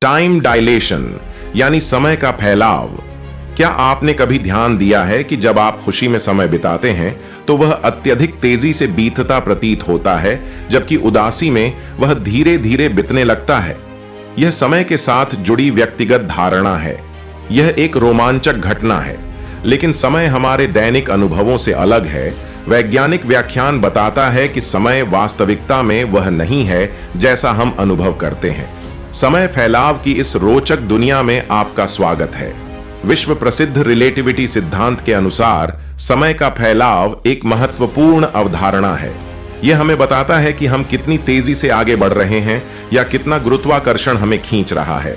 Time dilation यानी समय का फैलाव। क्या आपने कभी ध्यान दिया है कि जब आप खुशी में समय बिताते हैं तो वह अत्यधिक तेजी से बीतता प्रतीत होता है, जबकि उदासी में वह धीरे धीरे बीतने लगता है। यह समय के साथ जुड़ी व्यक्तिगत धारणा है। यह एक रोमांचक घटना है, लेकिन समय हमारे दैनिक अनुभवों से अलग है। वैज्ञानिक व्याख्यान बताता है कि समय वास्तविकता में वह नहीं है जैसा हम अनुभव करते हैं। समय फैलाव की इस रोचक दुनिया में आपका स्वागत है। विश्व प्रसिद्ध रिलेटिविटी सिद्धांत के अनुसार समय का फैलाव एक महत्वपूर्ण अवधारणा है। यह हमें बताता है कि हम कितनी तेजी से आगे बढ़ रहे हैं या कितना गुरुत्वाकर्षण हमें खींच रहा है।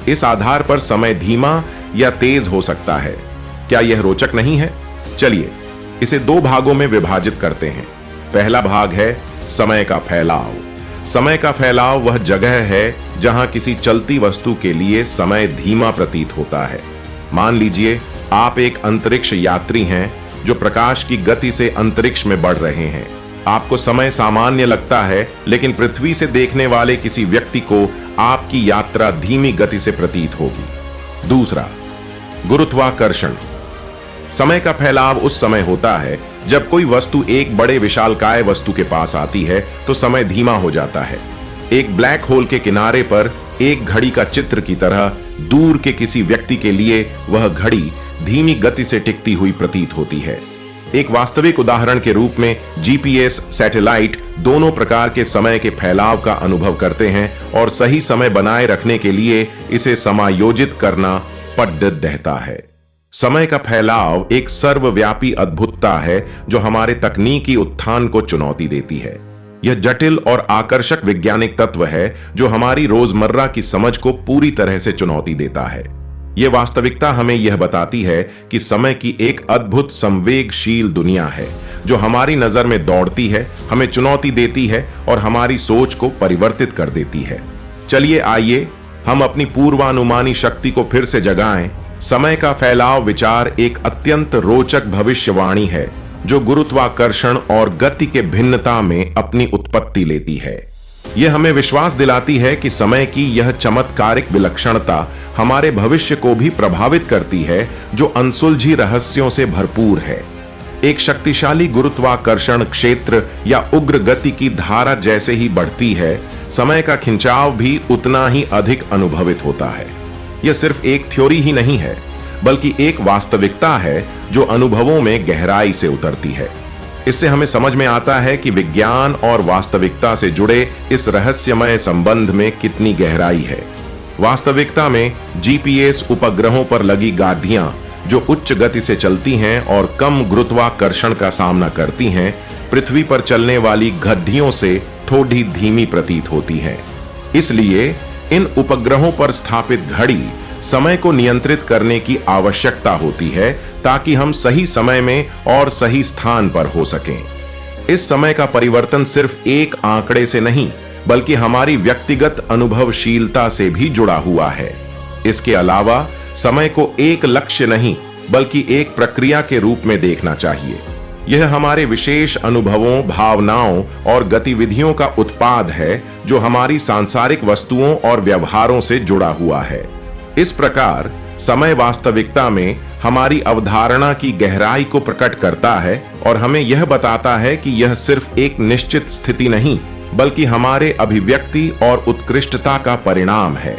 इस आधार पर समय धीमा या तेज हो सकता है। क्या यह रोचक नहीं है? चलिए इसे दो भागों में विभाजित करते हैं। पहला भाग है समय का फैलाव। समय का फैलाव वह जगह है जहां किसी चलती वस्तु के लिए समय धीमा प्रतीत होता है। मान लीजिए आप एक अंतरिक्ष यात्री हैं जो प्रकाश की गति से अंतरिक्ष में बढ़ रहे हैं। आपको समय सामान्य लगता है, लेकिन पृथ्वी से देखने वाले किसी व्यक्ति को आपकी यात्रा धीमी गति से प्रतीत होगी। दूसरा, गुरुत्वाकर्षण। समय का फैलाव उस समय होता है जब कोई वस्तु एक बड़े विशालकाय वस्तु के पास आती है तो समय धीमा हो जाता है। एक ब्लैक होल के किनारे पर एक घड़ी का चित्र की तरह दूर के किसी व्यक्ति के लिए वह घड़ी धीमी गति से टिकती हुई प्रतीत होती है। एक वास्तविक उदाहरण के रूप में जीपीएस सैटेलाइट दोनों प्रकार के समय के फैलाव का अनुभव करते हैं और सही समय बनाए रखने के लिए इसे समायोजित करना पद्धत रहता है। समय का फैलाव एक सर्वव्यापी अद्भुतता है जो हमारे तकनीकी उत्थान को चुनौती देती है। यह जटिल और आकर्षक वैज्ञानिक तत्व है जो हमारी रोजमर्रा की समझ को पूरी तरह से चुनौती देता है। यह वास्तविकता हमें यह बताती है कि समय की एक अद्भुत संवेगशील दुनिया है जो हमारी नजर में दौड़ती है, हमें चुनौती देती है और हमारी सोच को परिवर्तित कर देती है। चलिए आइए हम अपनी पूर्वानुमानी शक्ति को फिर से जगाएं। समय का फैलाव विचार एक अत्यंत रोचक भविष्यवाणी है जो गुरुत्वाकर्षण और गति के भिन्नता में अपनी उत्पत्ति लेती है। यह हमें विश्वास दिलाती है कि समय की यह चमत्कारिक विलक्षणता हमारे भविष्य को भी प्रभावित करती है जो अनसुलझी रहस्यों से भरपूर है। एक शक्तिशाली गुरुत्वाकर्षण क्षेत्र या उग्र गति की धारा जैसे ही बढ़ती है, समय का खिंचाव भी उतना ही अधिक अनुभवित होता है। यह सिर्फ एक थ्योरी ही नहीं है, बल्कि एक वास्तविकता है जो अनुभवों में गहराई से उतरती है। इससे हमें समझ में आता है कि विज्ञान और वास्तविकता से जुड़े इस रहस्यमय संबंध में कितनी गहराई है। वास्तविकता में जीपीएस उपग्रहों पर लगी गाड़ियां जो उच्च गति से चलती हैं और कम गुरुत्वाकर्षण का सामना करती हैं, पृथ्वी पर चलने वाली घड़ियों से थोड़ी धीमी प्रतीत होती हैं। इसलिए इन उपग्रहों पर स्थापित घड़ी समय को नियंत्रित करने की आवश्यकता होती है ताकि हम सही समय में और सही स्थान पर हो सकें। इस समय का परिवर्तन सिर्फ एक आंकड़े से नहीं, बल्कि हमारी व्यक्तिगत अनुभवशीलता से भी जुड़ा हुआ है। इसके अलावा समय को एक लक्ष्य नहीं, बल्कि एक प्रक्रिया के रूप में देखना चाहिए। यह हमारे विशेष अनुभवों, भावनाओं और गतिविधियों का उत्पाद है जो हमारी सांसारिक वस्तुओं और व्यवहारों से जुड़ा हुआ है। इस प्रकार समय वास्तविकता में हमारी अवधारणा की गहराई को प्रकट करता है और हमें यह बताता है कि यह सिर्फ एक निश्चित स्थिति नहीं, बल्कि हमारे अभिव्यक्ति और उत्कृष्टता का परिणाम है।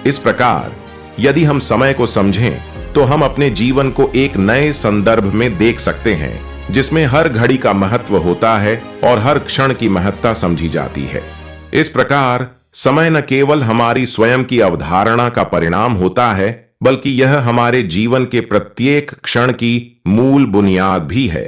इस प्रकार यदि हम समय को समझें तो हम अपने जीवन को एक नए संदर्भ में देख सकते हैं जिसमें हर घड़ी का महत्व होता है और हर क्षण की महत्ता समझी जाती है। इस प्रकार समय न केवल हमारी स्वयं की अवधारणा का परिणाम होता है, बल्कि यह हमारे जीवन के प्रत्येक क्षण की मूल बुनियाद भी है।